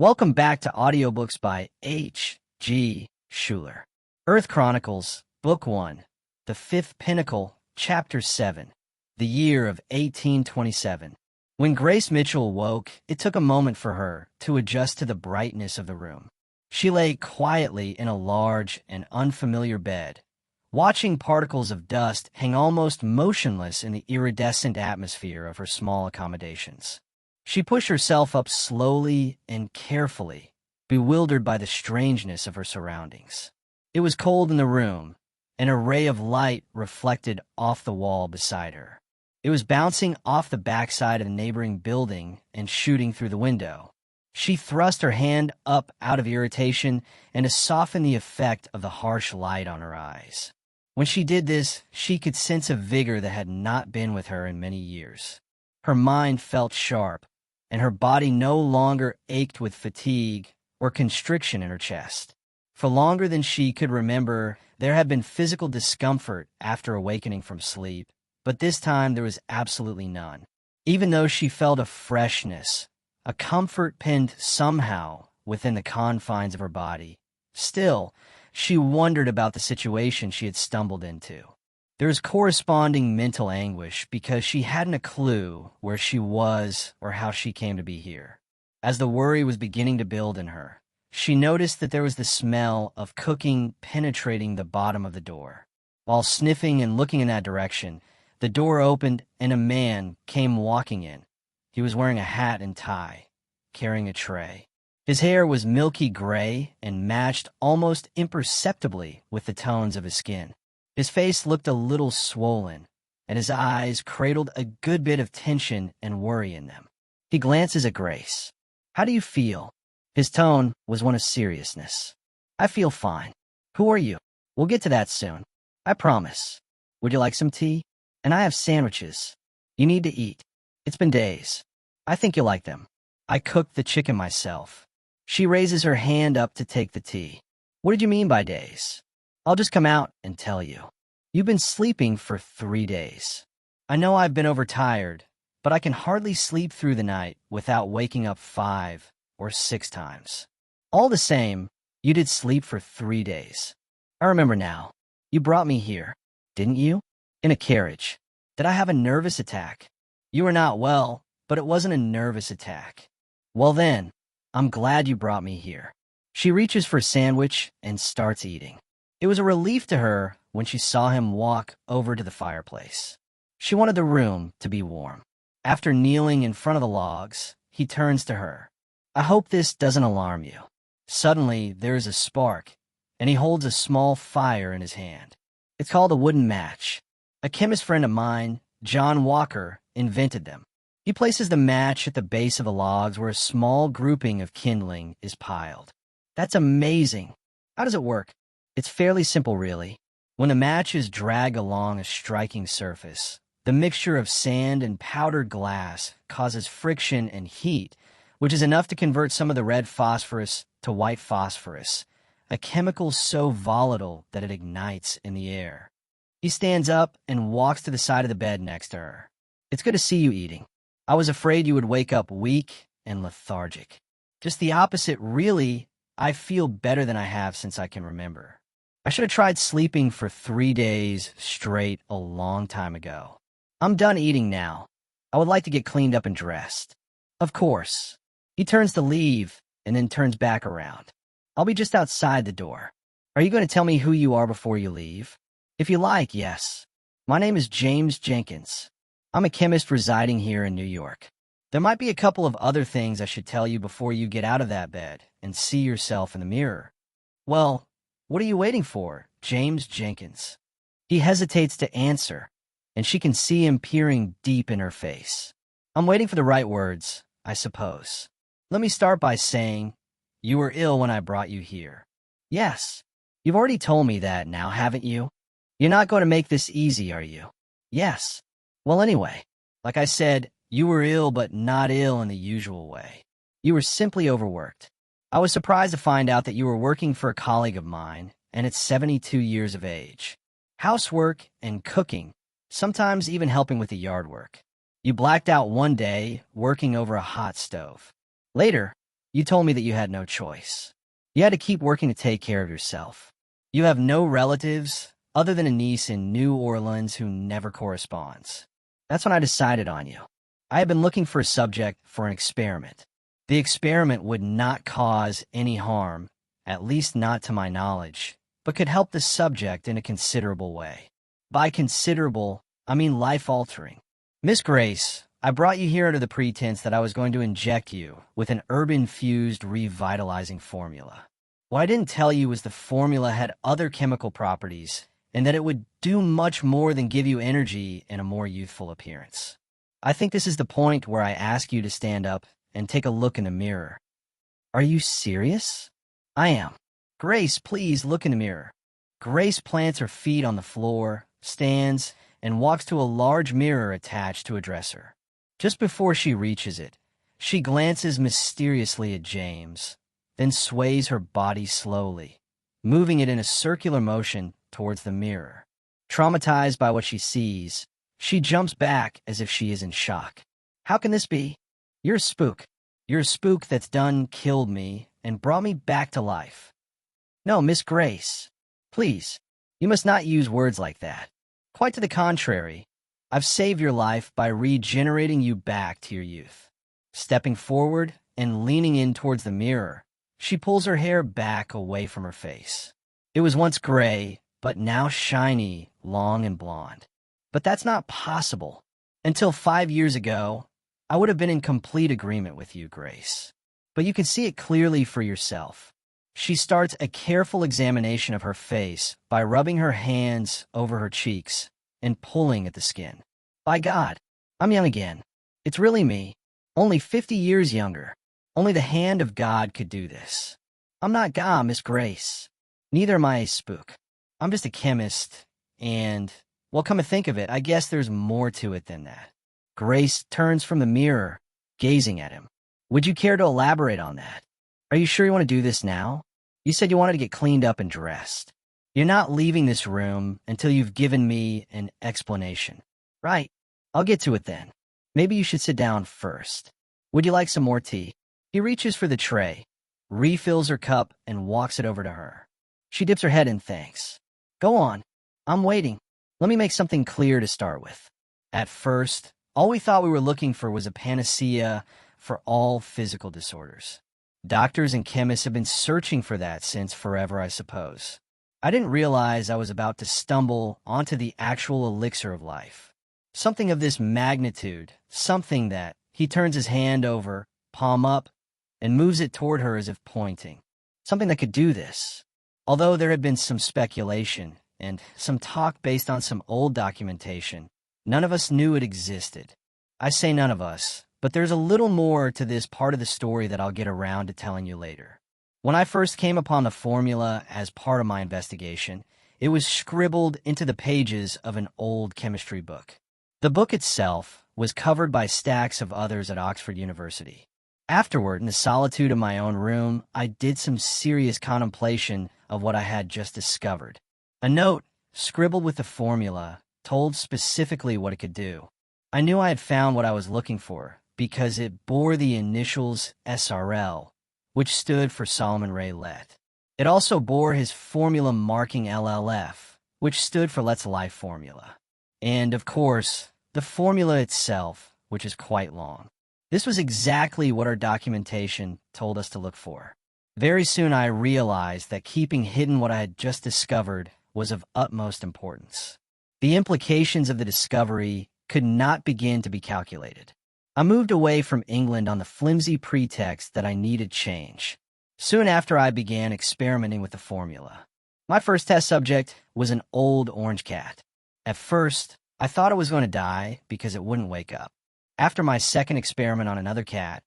Welcome back to audiobooks by H.G. Shuler. Earth Chronicles, Book 1, The Fifth Pinnacle, Chapter 7, The Year of 1827. When Grace Mitchell woke, it took a moment for her to adjust to the brightness of the room. She lay quietly in a large and unfamiliar bed, watching particles of dust hang almost motionless in the iridescent atmosphere of her small accommodations. She pushed herself up slowly and carefully, bewildered by the strangeness of her surroundings. It was cold in the room. An array of light reflected off the wall beside her. It was bouncing off the backside of the neighboring building and shooting through the window. She thrust her hand up out of irritation and to soften the effect of the harsh light on her eyes. When she did this, she could sense a vigor that had not been with her in many years. Her mind felt sharp, and her body no longer ached with fatigue or constriction in her chest. For longer than she could remember, there had been physical discomfort after awakening from sleep, but this time there was absolutely none. Even though she felt a freshness, a comfort pinned somehow within the confines of her body, still, she wondered about the situation she had stumbled into. There was corresponding mental anguish because she hadn't a clue where she was or how she came to be here. As the worry was beginning to build in her, she noticed that there was the smell of cooking penetrating the bottom of the door. While sniffing and looking in that direction, the door opened and a man came walking in. He was wearing a hat and tie, carrying a tray. His hair was milky gray and matched almost imperceptibly with the tones of his skin. His face looked a little swollen, and his eyes cradled a good bit of tension and worry in them. He glances at Grace. "How do you feel?" His tone was one of seriousness. "I feel fine. Who are you?" "We'll get to that soon. I promise. Would you like some tea?" "And I have sandwiches. You need to eat. It's been days. I think you'll like them. I cooked the chicken myself." She raises her hand up to take the tea. "What did you mean by days?" "I'll just come out and tell you. You've been sleeping for 3 days. I know I've been overtired, but I can hardly sleep through the night without waking up 5 or 6 times. All the same, you did sleep for 3 days. I remember now. You brought me here, didn't you? In a carriage. Did I have a nervous attack?" "You were not well, but it wasn't a nervous attack." "Well then, I'm glad you brought me here." She reaches for a sandwich and starts eating. It was a relief to her when she saw him walk over to the fireplace. She wanted the room to be warm. After kneeling in front of the logs, he turns to her. "I hope this doesn't alarm you." Suddenly, there is a spark, and he holds a small fire in his hand. It's called a wooden match. A chemist friend of mine, John Walker, invented them. He places the match at the base of the logs where a small grouping of kindling is piled. "That's amazing. How does it work?" "It's fairly simple, really. When the match is dragged along a striking surface, the mixture of sand and powdered glass causes friction and heat, which is enough to convert some of the red phosphorus to white phosphorus, a chemical so volatile that it ignites in the air." He stands up and walks to the side of the bed next to her. "It's good to see you eating. I was afraid you would wake up weak and lethargic." "Just the opposite, really. I feel better than I have since I can remember. I should have tried sleeping for 3 days straight a long time ago. I'm done eating now. I would like to get cleaned up and dressed." "Of course." He turns to leave and then turns back around. "I'll be just outside the door. Are you going to tell me who you are before you leave?" "If you like, yes. My name is James Jenkins. I'm a chemist residing here in New York. There might be a couple of other things I should tell you before you get out of that bed and see yourself in the mirror." "Well, what are you waiting for, James Jenkins?" He hesitates to answer, and she can see him peering deep in her face. "I'm waiting for the right words, I suppose. Let me start by saying, you were ill when I brought you here." "Yes. You've already told me that now, haven't you? You're not going to make this easy, are you?" "Yes. Well, anyway, like I said, you were ill, but not ill in the usual way. You were simply overworked. I was surprised to find out that you were working for a colleague of mine, and at 72 years of age. Housework and cooking, sometimes even helping with the yard work. You blacked out one day, working over a hot stove. Later, You told me that you had no choice. You had to keep working to take care of yourself. You have no relatives other than a niece in New Orleans who never corresponds. That's when I decided on you. I had been looking for a subject for an experiment. The experiment would not cause any harm, at least not to my knowledge, but could help the subject in a considerable way. By considerable, I mean life-altering. Miss Grace, I brought you here under the pretense that I was going to inject you with an herb-infused revitalizing formula. What I didn't tell you was the formula had other chemical properties and that it would do much more than give you energy and a more youthful appearance. I think this is the point where I ask you to stand up and take a look in the mirror. Are you serious? I am. Grace, please look in the mirror. Grace plants her feet on the floor, stands, and walks to a large mirror attached to a dresser. Just before she reaches it, she glances mysteriously at James, then sways her body slowly, moving it in a circular motion towards the mirror. Traumatized by what she sees, she jumps back as if she is in shock. How can this be? You're a spook. You're a spook that's done killed me and brought me back to life. No, Miss Grace, please, you must not use words like that. Quite to the contrary, I've saved your life by regenerating you back to your youth. Stepping forward and leaning in towards the mirror, she pulls her hair back away from her face. It was once gray, but now shiny, long, and blonde. But that's not possible. Until 5 years ago, I would have been in complete agreement with you, Grace. But you can see it clearly for yourself. She starts a careful examination of her face by rubbing her hands over her cheeks and pulling at the skin. By God, I'm young again. It's really me. Only 50 years younger. Only the hand of God could do this. I'm not God, Miss Grace. Neither am I a spook. I'm just a chemist, and, well, come to think of it, I guess there's more to it than that. Grace turns from the mirror, gazing at him. Would you care to elaborate on that? Are you sure you want to do this now? You said you wanted to get cleaned up and dressed. You're not leaving this room until you've given me an explanation. Right. I'll get to it then. Maybe you should sit down first. Would you like some more tea? He reaches for the tray, refills her cup, and walks it over to her. She dips her head in thanks. Go on. I'm waiting. Let me make something clear to start with. At first, all we thought we were looking for was a panacea for all physical disorders. Doctors and chemists have been searching for that since forever, I suppose. I didn't realize I was about to stumble onto the actual elixir of life. Something of this magnitude, something that he turns his hand over, palm up, and moves it toward her as if pointing. Something that could do this. Although there had been some speculation and some talk based on some old documentation, none of us knew it existed. I say none of us, but there's a little more to this part of the story that I'll get around to telling you later. When I first came upon the formula as part of my investigation, it was scribbled into the pages of an old chemistry book. The book itself was covered by stacks of others at Oxford University. Afterward, in the solitude of my own room, I did some serious contemplation of what I had just discovered. A note, scribbled with the formula, told specifically what it could do. I knew I had found what I was looking for because it bore the initials SRL, which stood for Solomon Ray Lett. It also bore his formula marking LLF, which stood for Lett's Life Formula. And, of course, the formula itself, which is quite long. This was exactly what our documentation told us to look for. Very soon I realized that keeping hidden what I had just discovered was of utmost importance. The implications of the discovery could not begin to be calculated. I moved away from England on the flimsy pretext that I needed change. Soon after I began experimenting with the formula. My first test subject was an old orange cat. At first, I thought it was going to die because it wouldn't wake up. After my second experiment on another cat,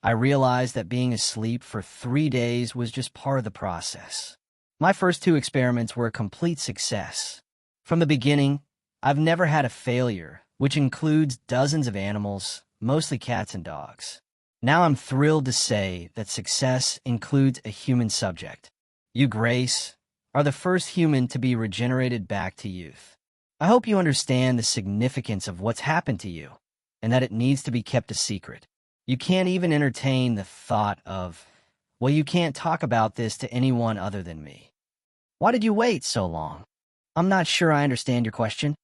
I realized that being asleep for 3 days was just part of the process. My first 2 experiments were a complete success. From the beginning, I've never had a failure, which includes dozens of animals, mostly cats and dogs. Now I'm thrilled to say that success includes a human subject. You, Grace, are the first human to be regenerated back to youth. I hope you understand the significance of what's happened to you, and that it needs to be kept a secret. You can't even entertain the thought of Well, you can't talk about this to anyone other than me. Why did you wait so long? I'm not sure I understand your question.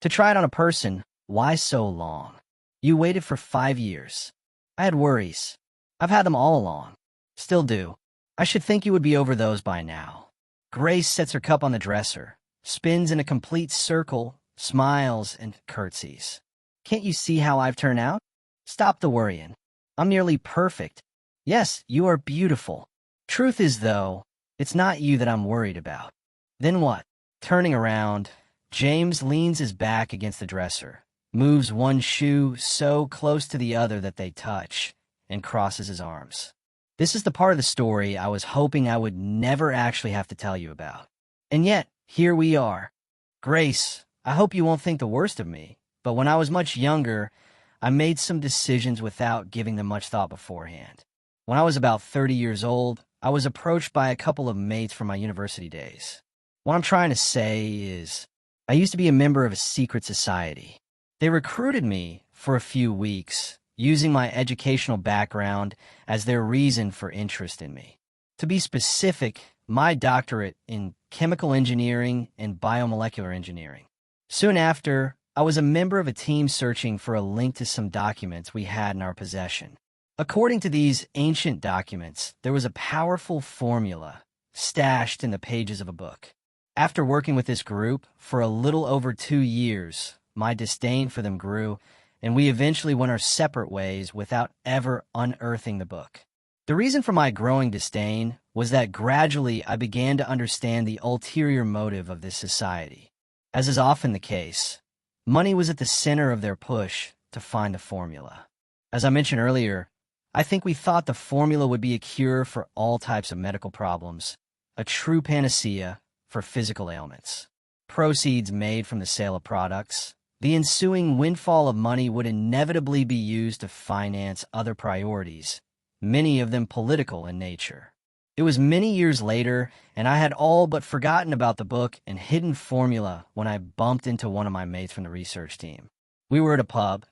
To try it on a person, why so long? You waited for 5 years. I had worries. I've had them all along. Still do. I should think you would be over those by now. Grace sets her cup on the dresser, spins in a complete circle, smiles, and curtsies. Can't you see how I've turned out? Stop the worrying. I'm nearly perfect. Yes, you are beautiful. Truth is, though, it's not you that I'm worried about. Then what? Turning around, James leans his back against the dresser, moves one shoe so close to the other that they touch, and crosses his arms. This is the part of the story I was hoping I would never actually have to tell you about. And yet, here we are. Grace, I hope you won't think the worst of me, but when I was much younger, I made some decisions without giving them much thought beforehand. When I was about 30 years old, I was approached by a couple of mates from my university days. What I'm trying to say is, I used to be a member of a secret society. They recruited me for a few weeks, using my educational background as their reason for interest in me. To be specific, my doctorate in chemical engineering and biomolecular engineering. Soon after, I was a member of a team searching for a link to some documents we had in our possession. According to these ancient documents, there was a powerful formula stashed in the pages of a book. After working with this group for a little over 2 years, my disdain for them grew, and we eventually went our separate ways without ever unearthing the book. The reason for my growing disdain was that gradually I began to understand the ulterior motive of this society. As is often the case, money was at the center of their push to find the formula. As I mentioned earlier, I think we thought the formula would be a cure for all types of medical problems, a true panacea for physical ailments. Proceeds made from the sale of products, the ensuing windfall of money would inevitably be used to finance other priorities, many of them political in nature. It was many years later, and I had all but forgotten about the book and hidden formula when I bumped into one of my mates from the research team. We were at a pub,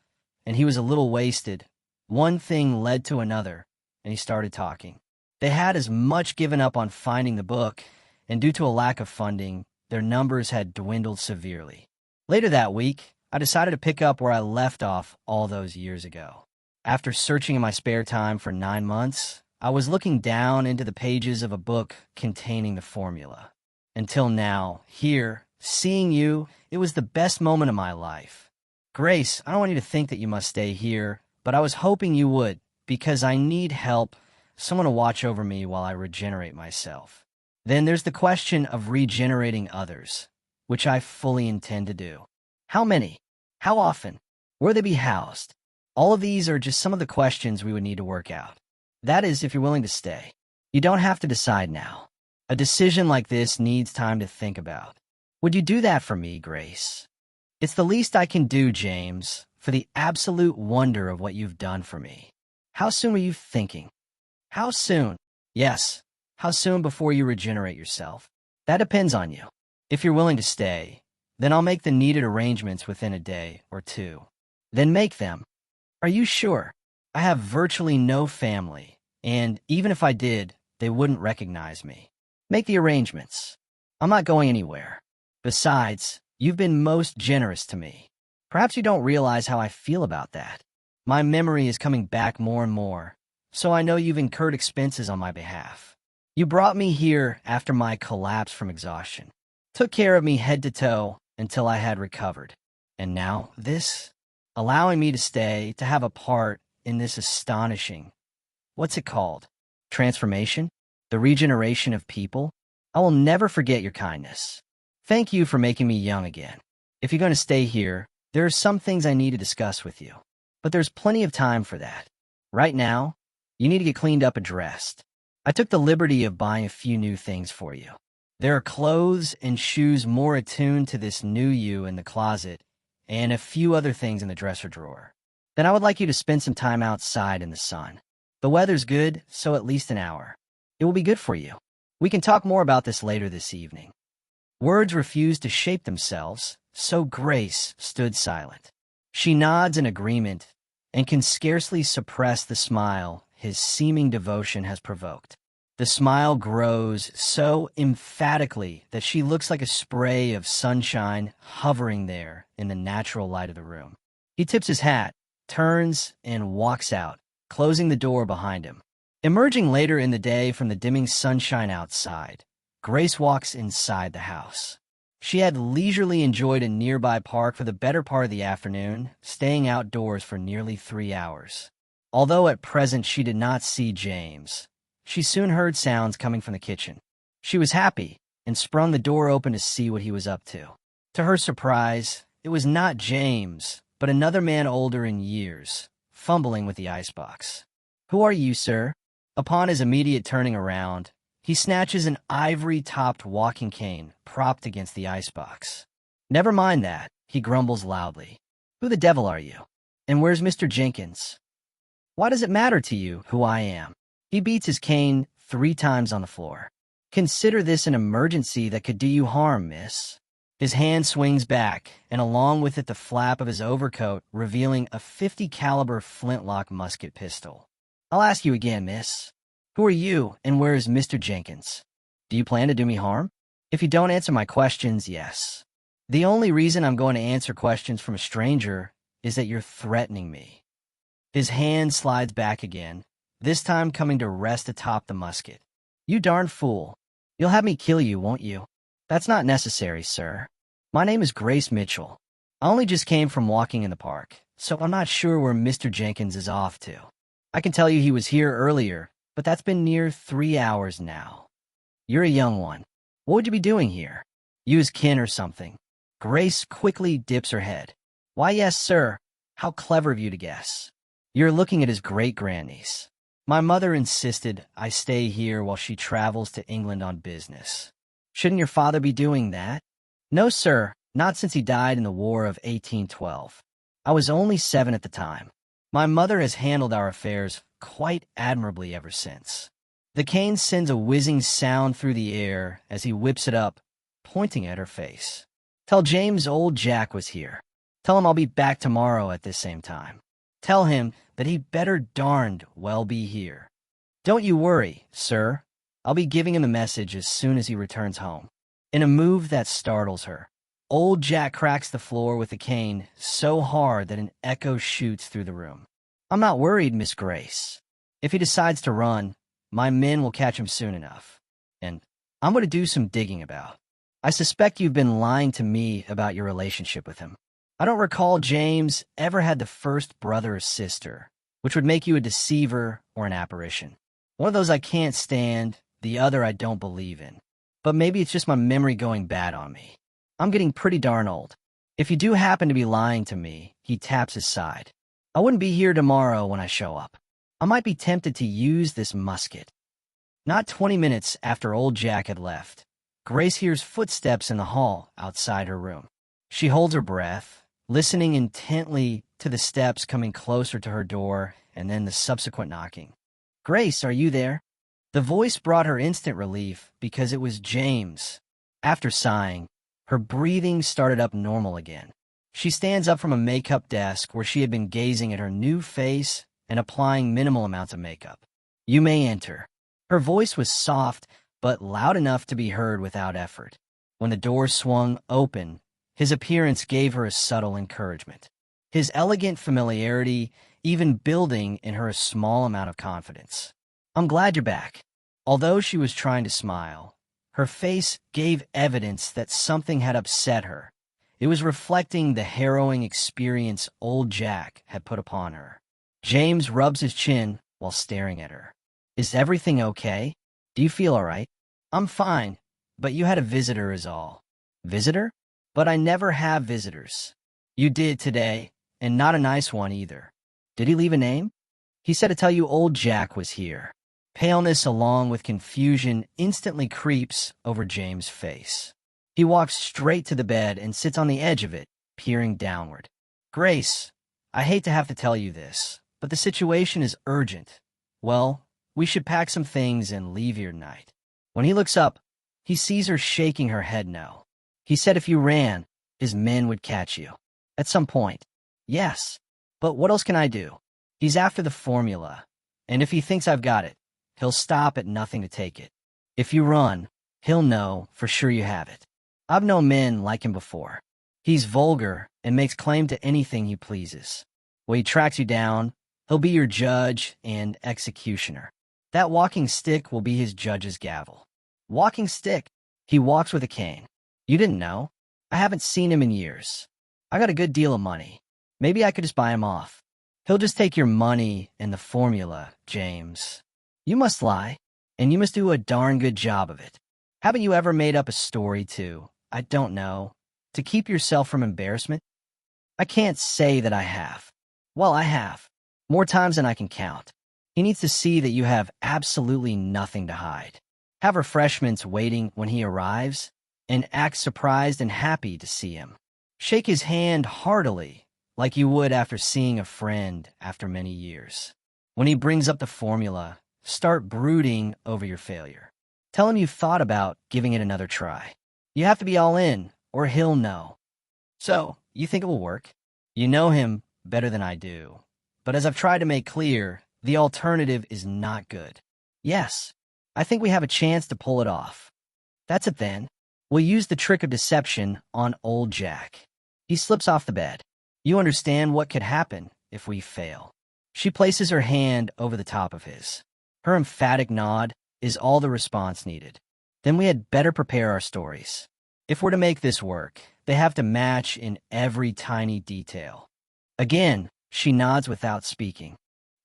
and he was a little wasted. One thing led to another, and he started talking. They had as much given up on finding the book, and due to a lack of funding, their numbers had dwindled severely. Later that week, I decided to pick up where I left off all those years ago. After searching in my spare time for 9 months, I was looking down into the pages of a book containing the formula. Until now, here, seeing you, it was the best moment of my life. Grace, I don't want you to think that you must stay here, but I was hoping you would, because I need help, someone to watch over me while I regenerate myself. Then there's the question of regenerating others, which I fully intend to do. How many? How often? Where they be housed? All of these are just some of the questions we would need to work out. That is, if you're willing to stay. You don't have to decide now. A decision like this needs time to think about. Would you do that for me, Grace? It's the least I can do, James, for the absolute wonder of what you've done for me. How soon were you thinking? How soon? Yes. How soon before you regenerate yourself? That depends on you. If you're willing to stay, then I'll make the needed arrangements within a day or two. Then make them. Are you sure? I have virtually no family, and even if I did, they wouldn't recognize me. Make the arrangements. I'm not going anywhere. Besides, you've been most generous to me. Perhaps you don't realize how I feel about that. My memory is coming back more and more, so I know you've incurred expenses on my behalf. You brought me here after my collapse from exhaustion, took care of me head to toe until I had recovered. And now this, allowing me to stay, to have a part in this astonishing, what's it called? Transformation? The regeneration of people? I will never forget your kindness. Thank you for making me young again. If you're going to stay here, there are some things I need to discuss with you, but there's plenty of time for that. Right now, you need to get cleaned up and dressed. I took the liberty of buying a few new things for you. There are clothes and shoes more attuned to this new you in the closet, and a few other things in the dresser drawer. Then I would like you to spend some time outside in the sun. The weather's good, so at least an hour. It will be good for you. We can talk more about this later this evening. Words refused to shape themselves, so Grace stood silent. She nods in agreement and can scarcely suppress the smile his seeming devotion has provoked. The smile grows so emphatically that she looks like a spray of sunshine hovering there in the natural light of the room. He tips his hat, turns, and walks out, closing the door behind him. Emerging later in the day from the dimming sunshine outside, Grace walks inside the house. She had leisurely enjoyed a nearby park for the better part of the afternoon, staying outdoors for nearly 3 hours. Although at present she did not see James, she soon heard sounds coming from the kitchen. She was happy and sprung the door open to see what he was up to. To her surprise, it was not James, but another man older in years, fumbling with the icebox. "Who are you, sir?" Upon his immediate turning around, he snatches an ivory-topped walking cane propped against the icebox. "Never mind that," he grumbles loudly. "Who the devil are you? And where's Mr. Jenkins? Why does it matter to you who I am?" He beats his cane 3 times on the floor. "Consider this an emergency that could do you harm, miss." His hand swings back, and along with it the flap of his overcoat, revealing a .50 caliber flintlock musket pistol. "I'll ask you again, miss. Who are you, and where is Mr. Jenkins? Do you plan to do me harm? If you don't answer my questions, yes. The only reason I'm going to answer questions from a stranger is that you're threatening me." His hand slides back again, this time coming to rest atop the musket. "You darn fool. You'll have me kill you, won't you?" "That's not necessary, sir. My name is Grace Mitchell. I only just came from walking in the park, so I'm not sure where Mr. Jenkins is off to. I can tell you he was here earlier, but that's been near 3 hours now. You're a young one. What would you be doing here? You his kin or something?" Grace quickly dips her head. "Why, yes, sir. How clever of you to guess. You're looking at his great-grandniece. My mother insisted I stay here while she travels to England on business. Shouldn't your father be doing that?" "No, sir, not since he died in the War of 1812. I was only 7 at the time. My mother has handled our affairs quite admirably ever since." The cane sends a whizzing sound through the air as he whips it up, pointing at her face. "Tell James old Jack was here. Tell him I'll be back tomorrow at this same time. Tell him that he better darned well be here. Don't you worry, sir. I'll be giving him the message as soon as he returns home." In a move that startles her, old Jack cracks the floor with the cane so hard that an echo shoots through the room. "I'm not worried, Miss Grace. If he decides to run, my men will catch him soon enough. And I'm going to do some digging about. I suspect you've been lying to me about your relationship with him. I don't recall James ever had the first brother or sister, which would make you a deceiver or an apparition. One of those I can't stand, the other I don't believe in. But maybe it's just my memory going bad on me. I'm getting pretty darn old. If you do happen to be lying to me," he taps his side, "I wouldn't be here tomorrow when I show up. I might be tempted to use this musket." Not 20 minutes after old Jack had left, Grace hears footsteps in the hall outside her room. She holds her breath, listening intently to the steps coming closer to her door and then the subsequent knocking. "Grace, are you there?" The voice brought her instant relief because it was James. After sighing, her breathing started up normal again. She stands up from a makeup desk where she had been gazing at her new face and applying minimal amounts of makeup. "You may enter." Her voice was soft, but loud enough to be heard without effort. When the door swung open, his appearance gave her a subtle encouragement. His elegant familiarity even building in her a small amount of confidence. "I'm glad you're back." Although she was trying to smile, her face gave evidence that something had upset her. It was reflecting the harrowing experience old Jack had put upon her. James rubs his chin while staring at her. "Is everything okay? Do you feel all right?" "I'm fine, but you had a visitor is all." "Visitor? But I never have visitors." "You did today, and not a nice one either." "Did he leave a name?" "He said to tell you old Jack was here." Paleness along with confusion instantly creeps over James' face. He walks straight to the bed and sits on the edge of it, peering downward. "Grace, I hate to have to tell you this, but the situation is urgent. Well, we should pack some things and leave here tonight." When he looks up, he sees her shaking her head no. "He said if you ran, his men would catch you. At some point." "Yes, but what else can I do? He's after the formula, and if he thinks I've got it, he'll stop at nothing to take it. If you run, he'll know for sure you have it. I've known men like him before. He's vulgar and makes claim to anything he pleases. When he tracks you down, he'll be your judge and executioner. That walking stick will be his judge's gavel. Walking stick? He walks with a cane. You didn't know? I haven't seen him in years. I got a good deal of money. Maybe I could just buy him off. He'll just take your money and the formula, James. You must lie, and you must do a darn good job of it. Haven't you ever made up a story I don't know, to keep yourself from embarrassment? I can't say that I have. Well, I have. More times than I can count. He needs to see that you have absolutely nothing to hide. Have refreshments waiting when he arrives, and act surprised and happy to see him. Shake his hand heartily, like you would after seeing a friend after many years. When he brings up the formula, start brooding over your failure. Tell him you've thought about giving it another try. You have to be all in, or he'll know. So, you think it will work? You know him better than I do. But as I've tried to make clear, the alternative is not good. Yes, I think we have a chance to pull it off. That's it then. We'll use the trick of deception on old Jack. He slips off the bed. You understand what could happen if we fail. She places her hand over the top of his. Her emphatic nod is all the response needed. Then we had better prepare our stories. If we're to make this work, they have to match in every tiny detail. Again, she nods without speaking.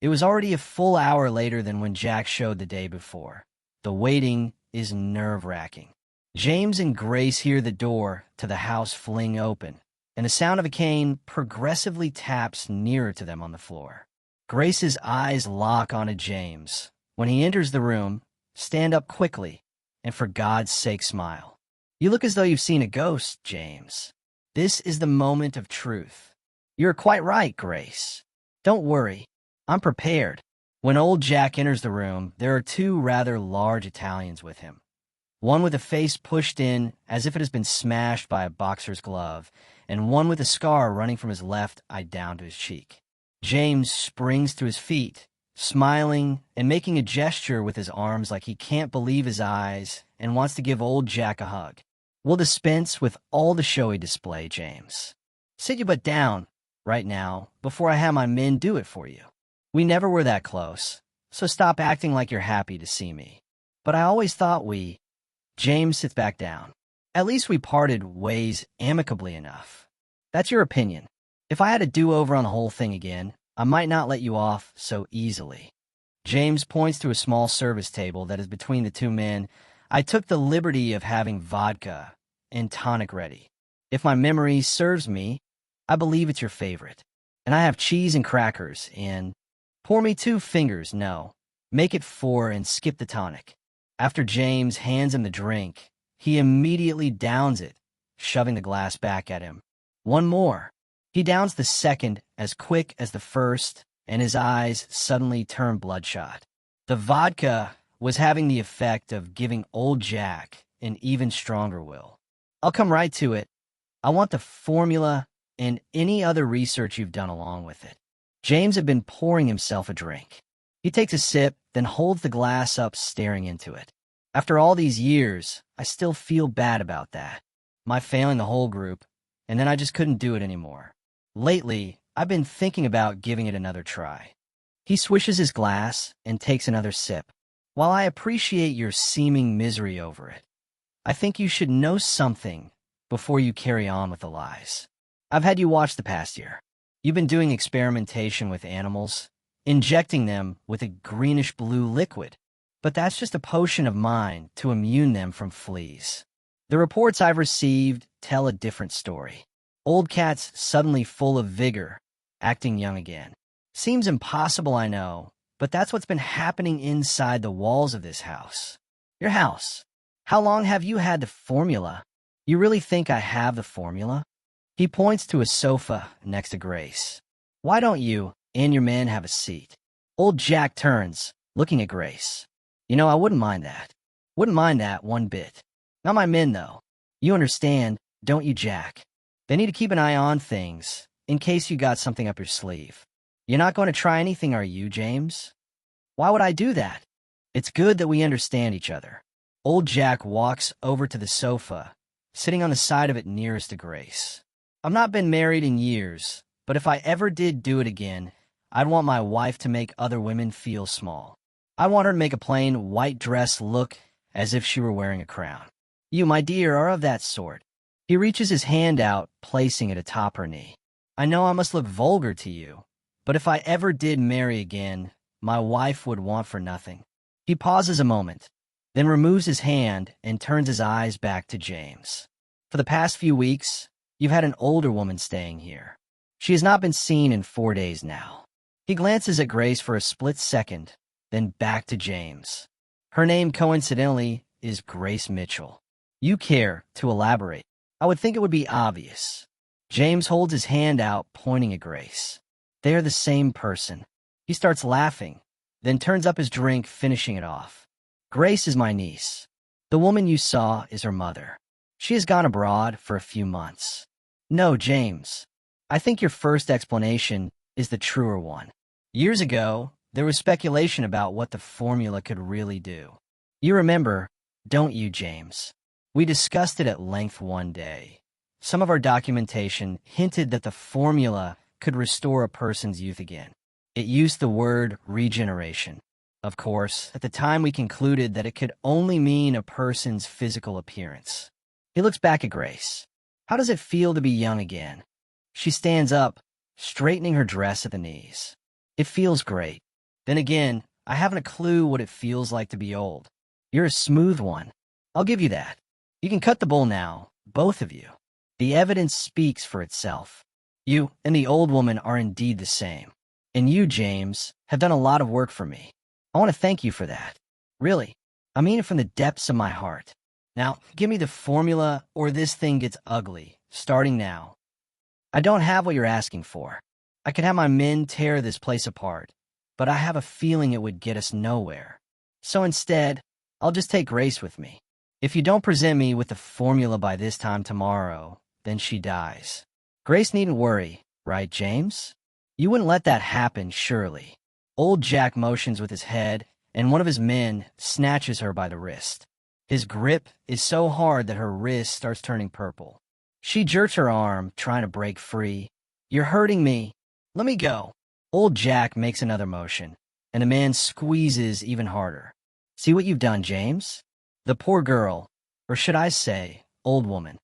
It was already a full hour later than when Jack showed the day before. The waiting is nerve-wracking. James and Grace hear the door to the house fling open, and the sound of a cane progressively taps nearer to them on the floor. Grace's eyes lock onto James. When he enters the room, stand up quickly, and for God's sake smile. You look as though you've seen a ghost, James. This is the moment of truth. You're quite right, Grace. Don't worry. I'm prepared. When old Jack enters the room, there are two rather large Italians with him. One with a face pushed in as if it has been smashed by a boxer's glove, and one with a scar running from his left eye down to his cheek. James springs to his feet, smiling and making a gesture with his arms like he can't believe his eyes and wants to give old Jack a hug. We'll dispense with all the showy display, James. Sit you but down right now before I have my men do it for you. We never were that close, so stop acting like you're happy to see me. But I always thought we... James sits back down. At least we parted ways amicably enough. That's your opinion. If I had a do-over on the whole thing again, I might not let you off so easily. James points to a small service table that is between the two men. I took the liberty of having vodka and tonic ready. If my memory serves me, I believe it's your favorite. And I have cheese and crackers, and... Pour me 2 fingers, no. Make it 4 and skip the tonic. After James hands him the drink, he immediately downs it, shoving the glass back at him. 1 more. He downs the second as quick as the first, and his eyes suddenly turn bloodshot. The vodka was having the effect of giving old Jack an even stronger will. I'll come right to it. I want the formula and any other research you've done along with it. James had been pouring himself a drink. He takes a sip, then holds the glass up, staring into it. After all these years, I still feel bad about that. My failing the whole group, and then I just couldn't do it anymore. Lately, I've been thinking about giving it another try. He swishes his glass and takes another sip. While I appreciate your seeming misery over it, I think you should know something before you carry on with the lies. I've had you watch the past year. You've been doing experimentation with animals, injecting them with a greenish-blue liquid, but that's just a potion of mine to immune them from fleas. The reports I've received tell a different story. Old cats suddenly full of vigor, acting young again. Seems impossible, I know, but that's what's been happening inside the walls of this house. Your house. How long have you had the formula? You really think I have the formula? He points to a sofa next to Grace. Why don't you and your men have a seat? Old Jack turns, looking at Grace. You know, I wouldn't mind that. Wouldn't mind that one bit. Not my men, though. You understand, don't you, Jack? They need to keep an eye on things, in case you got something up your sleeve. You're not going to try anything, are you, James? Why would I do that? It's good that we understand each other. Old Jack walks over to the sofa, sitting on the side of it nearest to Grace. I've not been married in years, but if I ever did do it again, I'd want my wife to make other women feel small. I want her to make a plain white dress look as if she were wearing a crown. You, my dear, are of that sort. He reaches his hand out, placing it atop her knee. I know I must look vulgar to you, but if I ever did marry again, my wife would want for nothing. He pauses a moment, then removes his hand and turns his eyes back to James. For the past few weeks, you've had an older woman staying here. She has not been seen in 4 days now. He glances at Grace for a split second, then back to James. Her name, coincidentally, is Grace Mitchell. You care to elaborate? I would think it would be obvious. James holds his hand out, pointing at Grace. They are the same person. He starts laughing, then turns up his drink, finishing it off. Grace is my niece. The woman you saw is her mother. She has gone abroad for a few months. No, James. I think your first explanation is the truer one. Years ago, there was speculation about what the formula could really do. You remember, don't you, James? We discussed it at length one day. Some of our documentation hinted that the formula could restore a person's youth again. It used the word regeneration. Of course, at the time we concluded that it could only mean a person's physical appearance. He looks back at Grace. How does it feel to be young again? She stands up, straightening her dress at the knees. It feels great. Then again, I haven't a clue what it feels like to be old. You're a smooth one. I'll give you that. You can cut the bull now, both of you. The evidence speaks for itself. You and the old woman are indeed the same. And you, James, have done a lot of work for me. I want to thank you for that. Really, I mean it from the depths of my heart. Now, give me the formula or this thing gets ugly, starting now. I don't have what you're asking for. I could have my men tear this place apart, but I have a feeling it would get us nowhere. So instead, I'll just take Grace with me. If you don't present me with the formula by this time tomorrow, then she dies. Grace needn't worry, right, James? You wouldn't let that happen, surely. Old Jack motions with his head, and one of his men snatches her by the wrist. His grip is so hard that her wrist starts turning purple. She jerks her arm, trying to break free. You're hurting me. Let me go. Old Jack makes another motion, and the man squeezes even harder. See what you've done, James? The poor girl, or should I say, old woman.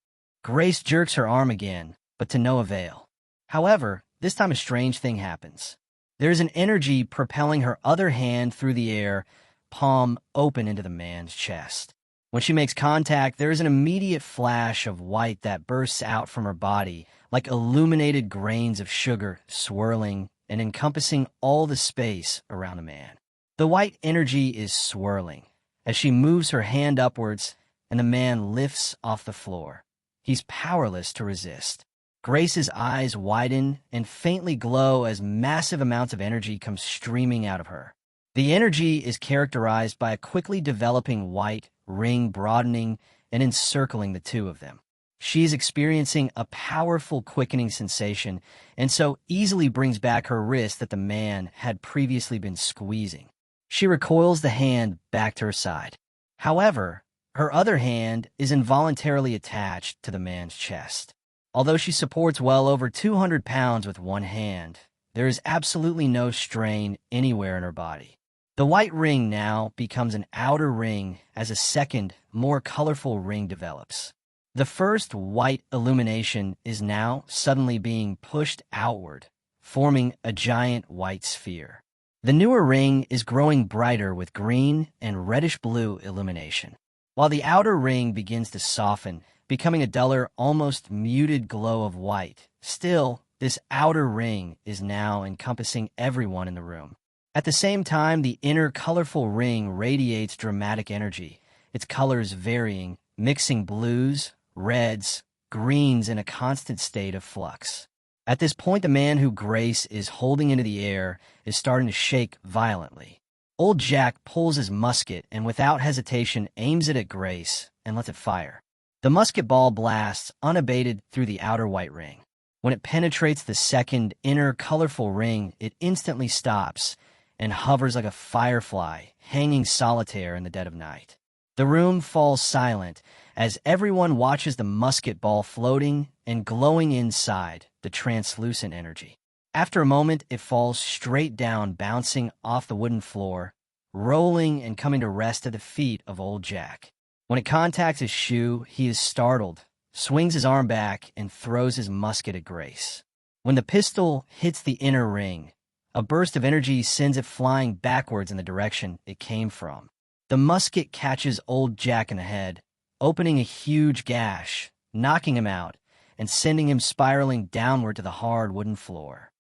Grace jerks her arm again, but to no avail. However, this time a strange thing happens. There is an energy propelling her other hand through the air, palm open into the man's chest. When she makes contact, there is an immediate flash of white that bursts out from her body, like illuminated grains of sugar swirling and encompassing all the space around the man. The white energy is swirling as she moves her hand upwards, and the man lifts off the floor. He's powerless to resist. Grace's eyes widen and faintly glow as massive amounts of energy come streaming out of her. The energy is characterized by a quickly developing white ring broadening and encircling the two of them. She is experiencing a powerful quickening sensation and so easily brings back her wrist that the man had previously been squeezing. She recoils the hand back to her side. However, her other hand is involuntarily attached to the man's chest. Although she supports well over 200 pounds with one hand, there is absolutely no strain anywhere in her body. The white ring now becomes an outer ring as a second, more colorful ring develops. The first white illumination is now suddenly being pushed outward, forming a giant white sphere. The newer ring is growing brighter with green and reddish-blue illumination, while the outer ring begins to soften, becoming a duller, almost muted glow of white. Still, this outer ring is now encompassing everyone in the room. At the same time, the inner colorful ring radiates dramatic energy, its colors varying, mixing blues, reds, greens in a constant state of flux. At this point, the man who Grace is holding into the air is starting to shake violently. Old Jack pulls his musket and without hesitation aims it at Grace and lets it fire. The musket ball blasts unabated through the outer white ring. When it penetrates the second inner colorful ring, it instantly stops, and hovers like a firefly, hanging solitaire in the dead of night. The room falls silent as everyone watches the musket ball floating and glowing inside the translucent energy. After a moment, it falls straight down, bouncing off the wooden floor, rolling and coming to rest at the feet of old Jack. When it contacts his shoe, he is startled, swings his arm back, and throws his musket at Grace. When the pistol hits the inner ring, a burst of energy sends it flying backwards in the direction it came from. The musket catches old Jack in the head, opening a huge gash, knocking him out, and sending him spiraling downward to the hard wooden floor.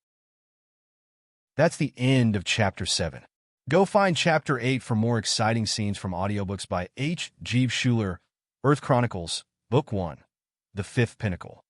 That's the end of Chapter 7. Go find Chapter 8 for more exciting scenes from audiobooks by H. G. Shuler, Earth Chronicles, Book 1, The Fifth Pinnacle.